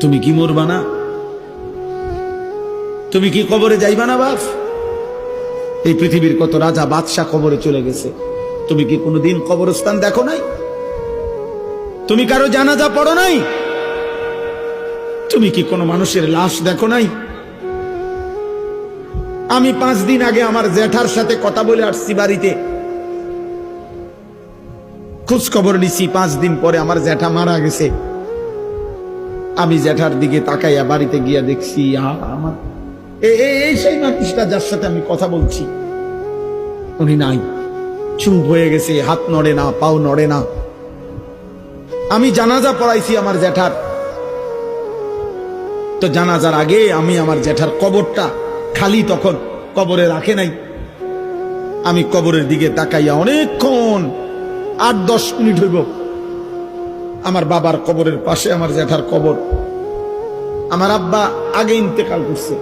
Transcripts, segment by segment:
তুমি কি মরবা না? তুমি কি কবরে যাইবা না বাপ? এই পৃথিবীর কত রাজা বাদশাহ কবরে চলে গেছে, তুমি কি কোনোদিন কবরস্থান দেখো নাই? তুমি কারো জানাজা পড়ো নাই? তুমি কি কোনো মানুষের লাশ দেখো নাই? আমি 5 দিন আগে আমার জ্যাঠার সাথে কথা বলে আসছি, বাড়িতে খোঁজ খবর নিছি। 5 দিন পরে আমার জ্যাঠা মারা গেছে। আমি জ্যাঠার দিকে তাকাইয়া বাড়িতে গিয়া দেখছি আমার এই সেই মানুষটা যার সাথে আমি কথা বলছি, উনি নাই, চুপ হয়ে গেছে, হাত নড়ে না, পাও নড়ে না। আমি জানাজা পড়াইছি আমার জ্যাঠার, তো জানাজার আগে আমি আমার জ্যাঠার কবরটা খালি, তখন কবরে রাখে নাই। আমি কবরের দিকে তাকাইয়া অনেকক্ষণ 8-10 মিনিট হইব, আমার বাবার কবরের পাশে আমার জ্যাঠার কবর। আমার আব্বা আগে ইন্তেকাল করছে।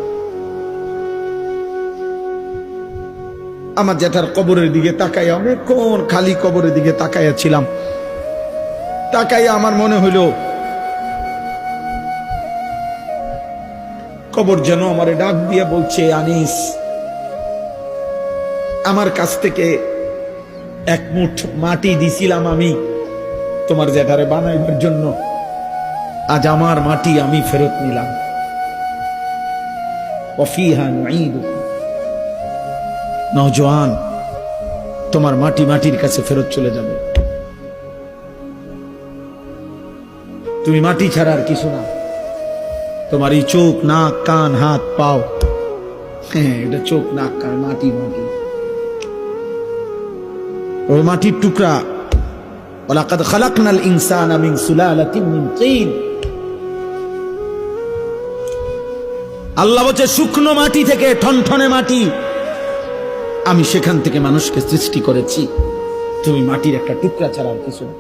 আমার জ্যাঠার কবরের দিকে তাকাইয়া অনেকক্ষণ খালি কবরের দিকে তাকাইয়া ছিলাম। তাকাইয়া আমার মনে হইল কবর যেন আমারে ডাক দিয়ে বলছে, আনিস, আমার কাছ থেকে 1 মুঠ মাটি দিছিলাম আমি তোমার জ্যাঠারে বানাইবার জন্য, আজ আমার মাটি আমি ফেরত নিলাম। ওয়াফিহা নুঈদুকুম, নওজোয়ান, তোমার মাটি মাটির কাছে ফেরত চলে যাবে। তুমি মাটি ছাড়া আর কিছু না। তোমার এই চোখ, নাক, কান, হাত, পাও, হ্যাঁ, এটা চোখ, নাক, কান, মাটি, মাটি, ওই মাটির টুকরা। ওয়ালাকাদ খালাকনাল ইনসানা মিন সুলালাতিন মিন তিন। আল্লাহ বলছে শুকনো মাটি থেকে, ঠনঠনে মাটি, আমি সেখান থেকে মানুষকে সৃষ্টি করেছি। তুমি মাটির একটা টুকরা ছাড়া আর কিছু না।